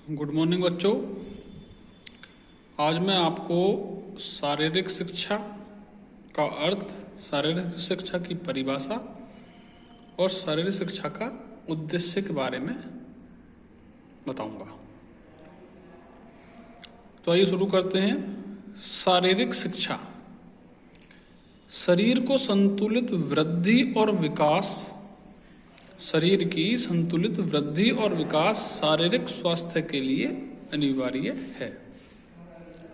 Good morning बच्चों। आज मैं आपको शारीरिक शिक्षा का अर्थ, शारीरिक शिक्षा की परिभाषा और शारीरिक शिक्षा का उद्देश्य के बारे में बताऊंगा। तो आइए शुरू करते हैं। शारीरिक शिक्षा शरीर को संतुलित वृद्धि और विकास, शरीर की संतुलित वृद्धि और विकास शारीरिक स्वास्थ्य के लिए अनिवार्य है।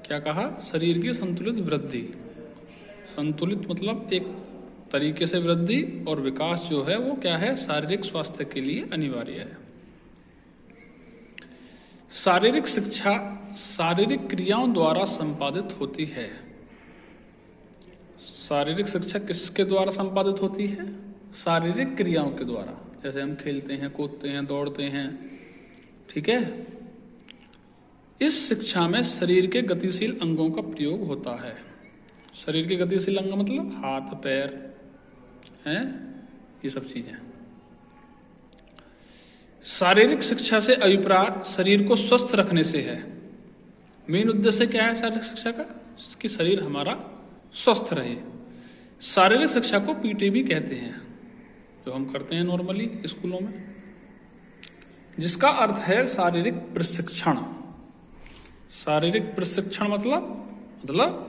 क्या कहा? शरीर की संतुलित वृद्धि। संतुलित मतलब एक तरीके से वृद्धि, और विकास जो है वो क्या है? शारीरिक स्वास्थ्य के लिए अनिवार्य है। शारीरिक शिक्षा शारीरिक क्रियाओं द्वारा संपादित होती है। शारीरिक शिक्षा किसके द्वारा संपादित होती है? शारीरिक क्रियाओं के द्वारा। जैसे हम खेलते हैं, कूदते हैं, दौड़ते हैं, ठीक है। इस शिक्षा में शरीर के गतिशील अंगों का प्रयोग होता है। शरीर के गतिशील अंग मतलब हाथ, पैर हैं, ये सब चीजें। शारीरिक शिक्षा से अभिप्राय शरीर को स्वस्थ रखने से है। मेन उद्देश्य क्या है शारीरिक शिक्षा का? कि शरीर हमारा स्वस्थ रहे। शारीरिक शिक्षा को पीटी भी कहते हैं, जो हम करते हैं नॉर्मली स्कूलों में, जिसका अर्थ है शारीरिक प्रशिक्षण। शारीरिक प्रशिक्षण मतलब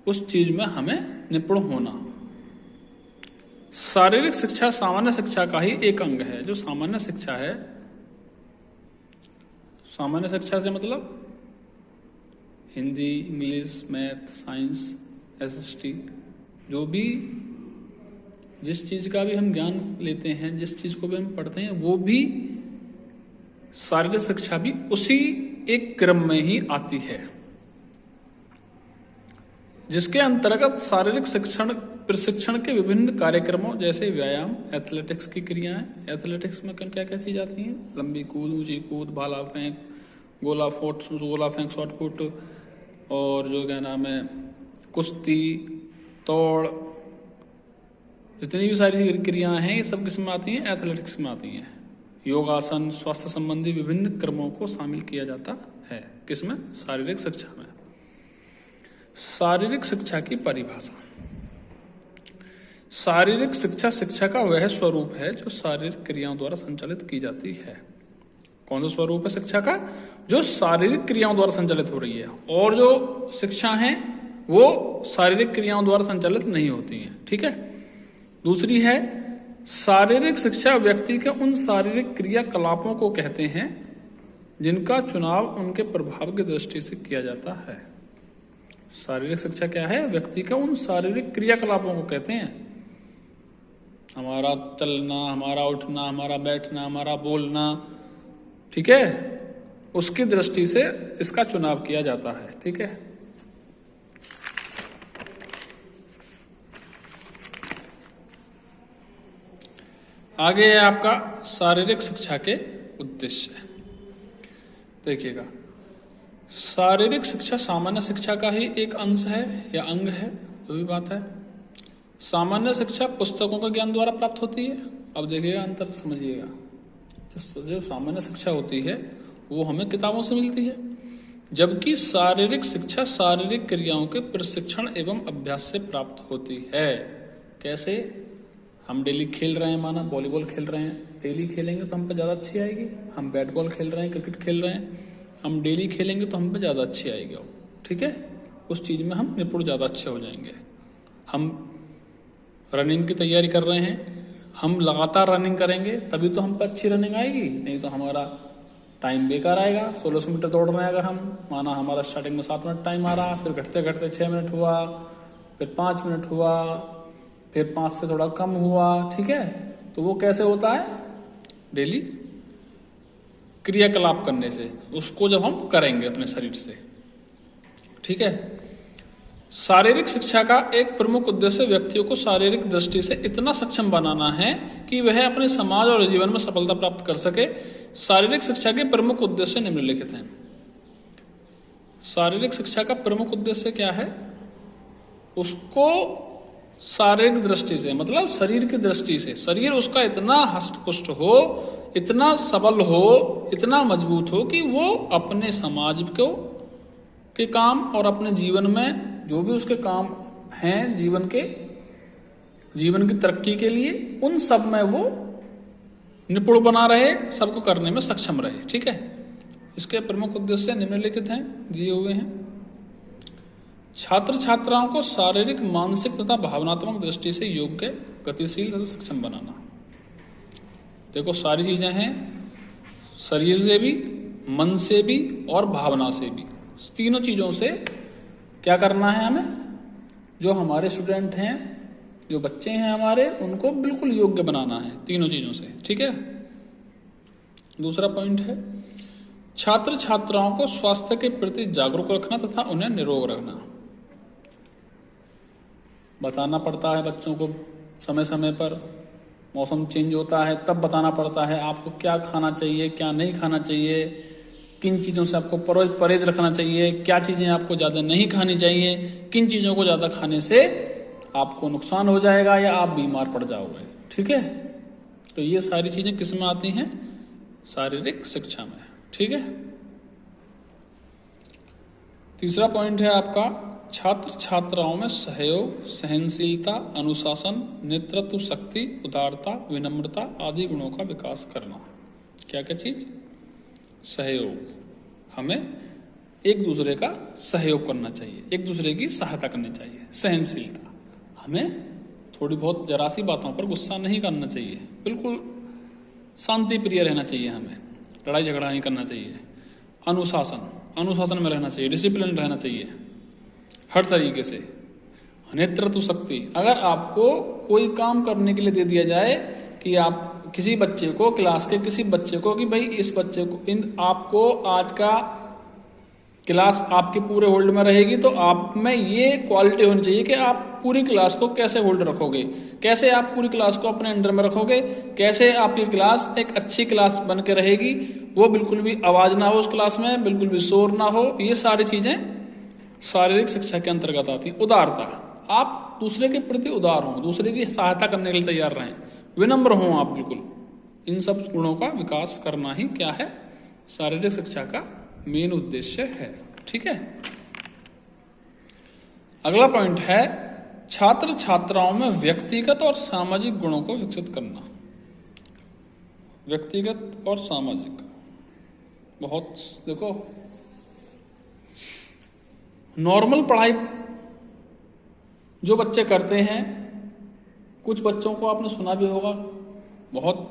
उस चीज में हमें निपुण होना। शारीरिक शिक्षा सामान्य शिक्षा का ही एक अंग है। जो सामान्य शिक्षा है, सामान्य शिक्षा से मतलब Hindi, English, math, science, SST, जो भी जिस चीज का भी हम ज्ञान लेते हैं, जिस चीज को भी हम पढ़ते हैं, वो भी शारीरिक शिक्षा भी उसी एक क्रम में ही आती है, जिसके अंतर्गत शारीरिक शिक्षण प्रशिक्षण के विभिन्न कार्यक्रमों जैसे व्यायाम, एथलेटिक्स की क्रियाएं। एथलेटिक्स में क्या क्या चीज आती हैं? लंबी कूद, ऊंची कूद, भाला फेंक, गोला फेंक, शॉट पुट, और जो क्या नाम है, कुश्ती, तोड़, जितनी भी सारी क्रियाएं हैं ये सब किसमें आती हैं? एथलेटिक्स में आती हैं। योगासन, स्वास्थ्य संबंधी विभिन्न क्रमों को शामिल किया जाता है। किसमें? शारीरिक शिक्षा में। शारीरिक शिक्षा की परिभाषा। शारीरिक शिक्षा शिक्षा का वह स्वरूप है जो शारीरिक क्रियाओं द्वारा संचालित की जाती है। कौन सा स्वरूप है शिक्षा का? जो शारीरिक क्रियाओं द्वारा संचालित हो रही है। और जो शिक्षा है वो शारीरिक क्रियाओं द्वारा संचालित नहीं होती है, ठीक है। दूसरी है शारीरिक शिक्षा व्यक्ति के उन शारीरिक क्रियाकलापों को कहते हैं जिनका चुनाव उनके प्रभाव की दृष्टि से किया जाता है। शारीरिक शिक्षा क्या है? व्यक्ति के उन शारीरिक क्रियाकलापों को कहते हैं। हमारा चलना, हमारा उठना, हमारा बैठना, हमारा बोलना, ठीक है, उसकी दृष्टि से इसका चुनाव किया जाता है, ठीक है। आगे है आपका शारीरिक शिक्षा के उद्देश्य। देखिएगा, शारीरिक शिक्षा सामान्य शिक्षा का ही एक अंश है या अंग है, वो भी बात है। सामान्य शिक्षा पुस्तकों का ज्ञान द्वारा प्राप्त होती है। अब देखिएगा, अंतर समझिएगा। जो सामान्य शिक्षा होती है वो हमें किताबों से मिलती है, जबकि शारीरिक शिक्षा शारीरिक क्रियाओं के प्रशिक्षण एवं अभ्यास से प्राप्त होती है। कैसे? हम डेली खेल रहे हैं, माना वॉलीबॉल खेल रहे हैं, डेली खेलेंगे तो हम पे ज़्यादा अच्छी आएगी। हम बैट बॉल खेल रहे हैं, क्रिकेट खेल रहे हैं, हम डेली खेलेंगे तो हम पे ज़्यादा अच्छी आएगी, ठीक है। उस चीज़ में हम निपुण ज़्यादा अच्छे हो जाएंगे। हम रनिंग की तैयारी कर रहे हैं, हम लगातार रनिंग करेंगे तभी तो हम पे अच्छी रनिंग आएगी, नहीं तो हमारा टाइम बेकार आएगा। 1600 मीटर दौड़ रहे हैं अगर हम, माना हमारा स्टार्टिंग में 7 मिनट टाइम आ रहा, फिर घटते घटते 6 मिनट हुआ, फिर 5 मिनट हुआ, फिर 5 से थोड़ा कम हुआ, ठीक है। तो वो कैसे होता है? डेली क्रियाकलाप करने से, उसको जब हम करेंगे अपने शरीर से, ठीक है। शारीरिक शिक्षा का एक प्रमुख उद्देश्य व्यक्तियों को शारीरिक दृष्टि से इतना सक्षम बनाना है कि वह अपने समाज और जीवन में सफलता प्राप्त कर सके। शारीरिक शिक्षा के प्रमुख उद्देश्य निम्नलिखित हैं। शारीरिक शिक्षा का प्रमुख उद्देश्य क्या है? उसको शारीरिक दृष्टि से मतलब शरीर की दृष्टि से, शरीर उसका इतना हष्ट पुष्ट हो, इतना सबल हो, इतना मजबूत हो कि वो अपने समाज को के काम और अपने जीवन में जो भी उसके काम हैं जीवन की तरक्की के लिए, उन सब में वो निपुण बना रहे, सबको करने में सक्षम रहे। ठीक है, इसके प्रमुख उद्देश्य निम्नलिखित हैं, दिए हुए हैं। छात्र छात्राओं को शारीरिक, मानसिक तथा भावनात्मक दृष्टि से योग्य, गतिशील तथा सक्षम बनाना। देखो सारी चीजें हैं, शरीर से भी, मन से भी और भावना से भी, तीनों चीजों से क्या करना है हमें। जो हमारे स्टूडेंट हैं, जो बच्चे हैं हमारे, उनको बिल्कुल योग्य बनाना है तीनों चीजों से। ठीक है। दूसरा पॉइंट है, छात्र छात्राओं को स्वास्थ्य के प्रति जागरूक रखना तथा उन्हें निरोग रखना। बताना पड़ता है बच्चों को समय समय पर, मौसम चेंज होता है तब बताना पड़ता है आपको क्या खाना चाहिए, क्या नहीं खाना चाहिए, किन चीज़ों से आपको परहेज रखना चाहिए, क्या चीज़ें आपको ज़्यादा नहीं खानी चाहिए, किन चीज़ों को ज़्यादा खाने से आपको नुकसान हो जाएगा या आप बीमार पड़ जाओगे। ठीक है, तो ये सारी चीज़ें किस में आती हैं, शारीरिक शिक्षा में। ठीक है। तीसरा पॉइंट है आपका, छात्र छात्राओं में सहयोग, सहनशीलता, अनुशासन, नेतृत्व शक्ति, उदारता, विनम्रता आदि गुणों का विकास करना। क्या क्या चीज, सहयोग, हमें एक दूसरे का सहयोग करना चाहिए, एक दूसरे की सहायता करनी चाहिए। सहनशीलता, हमें थोड़ी बहुत जरा सी बातों पर गुस्सा नहीं करना चाहिए, बिल्कुल शांति प्रिय रहना चाहिए, हमें लड़ाई झगड़ा नहीं करना चाहिए। अनुशासन, अनुशासन में रहना चाहिए, डिसिप्लिन रहना चाहिए हर तरीके से। नेतृत्व शक्ति, अगर आपको कोई काम करने के लिए दे दिया जाए कि आप किसी बच्चे को, क्लास के किसी बच्चे को, कि भाई इस बच्चे को, आपको आज का क्लास आपके पूरे होल्ड में रहेगी, तो आप में ये क्वालिटी होनी चाहिए कि आप पूरी क्लास को कैसे होल्ड रखोगे, कैसे आप पूरी क्लास को अपने अंडर में रखोगे, कैसे आपकी क्लास एक अच्छी क्लास बन के रहेगी, वो बिल्कुल भी आवाज ना हो उस क्लास में, बिल्कुल भी शोर ना हो। ये सारी चीजें शारीरिक शिक्षा के अंतर्गत आती है। उदारता, आप दूसरे के प्रति उदार हों, दूसरे की सहायता करने के लिए तैयार रहें, विनम्र हों आप बिल्कुल। इन सब गुणों का विकास करना ही क्या है, शारीरिक शिक्षा का मेन उद्देश्य है। ठीक है। अगला पॉइंट है, छात्र छात्राओं में व्यक्तिगत और सामाजिक गुणों को विकसित करना। व्यक्तिगत और सामाजिक, बहुत देखो, नॉर्मल पढ़ाई जो बच्चे करते हैं, कुछ बच्चों को आपने सुना भी होगा, बहुत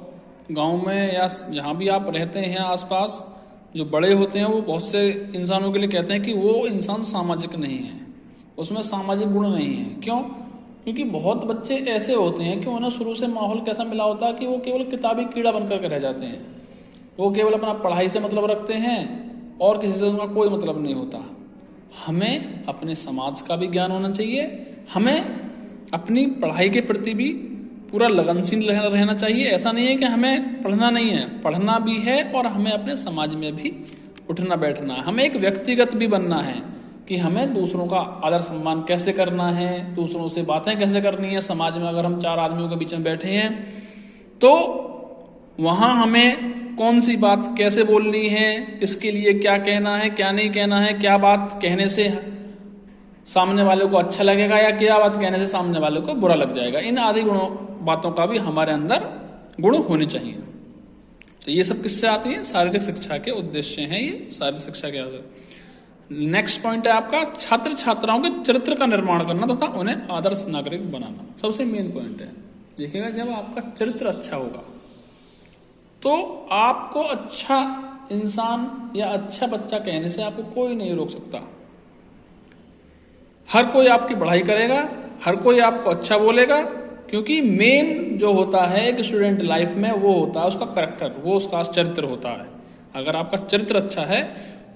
गांव में या जहां भी आप रहते हैं आसपास, जो बड़े होते हैं वो बहुत से इंसानों के लिए कहते हैं कि वो इंसान सामाजिक नहीं है, उसमें सामाजिक गुण नहीं है। क्यों? क्योंकि बहुत बच्चे ऐसे होते हैं कि उन्हें शुरू से माहौल कैसा मिला होता है कि वो केवल किताबी कीड़ा बनकर के रह जाते हैं, वो केवल अपना पढ़ाई से मतलब रखते हैं और किसी से उनका कोई मतलब नहीं होता। हमें अपने समाज का भी ज्ञान होना चाहिए, हमें अपनी पढ़ाई के प्रति भी पूरा लगनशील रहना चाहिए। ऐसा नहीं है कि हमें पढ़ना नहीं है, पढ़ना भी है और हमें अपने समाज में भी उठना बैठना है। हमें एक व्यक्तिगत भी बनना है कि हमें दूसरों का आदर सम्मान कैसे करना है, दूसरों से बातें कैसे करनी है। समाज में अगर हम 4 आदमियों के बीच में बैठे हैं तो वहां हमें कौन सी बात कैसे बोलनी है, इसके लिए क्या कहना है, क्या नहीं कहना है, क्या बात कहने से सामने वाले को अच्छा लगेगा या क्या बात कहने से सामने वाले को बुरा लग जाएगा। इन आदि गुणों बातों का भी हमारे अंदर गुण होने चाहिए। तो ये सब किससे आती है, शारीरिक शिक्षा के उद्देश्य हैं ये शारीरिक शिक्षा के आधार। नेक्स्ट पॉइंट है आपका, छात्र छात्राओं के चरित्र का निर्माण करना तथा उन्हें आदर्श नागरिक बनाना। सबसे मेन पॉइंट है, देखिएगा जब आपका चरित्र अच्छा होगा तो आपको अच्छा इंसान या अच्छा बच्चा कहने से आपको कोई नहीं रोक सकता। हर कोई आपकी बढ़ाई करेगा, हर कोई आपको अच्छा बोलेगा, क्योंकि मेन जो होता है एक स्टूडेंट लाइफ में वो होता है उसका करेक्टर, वो उसका चरित्र होता है। अगर आपका चरित्र अच्छा है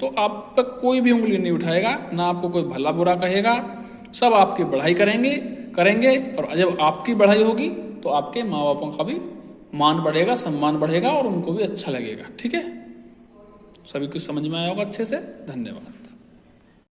तो आप पर कोई भी उंगली नहीं उठाएगा, ना आपको कोई भला बुरा कहेगा, सब आपकी बढ़ाई करेंगे और जब आपकी बढ़ाई होगी तो आपके माँ बापों का भी मान बढ़ेगा, सम्मान बढ़ेगा और उनको भी अच्छा लगेगा। ठीक है, सभी कुछ समझ में आया होगा अच्छे से। धन्यवाद।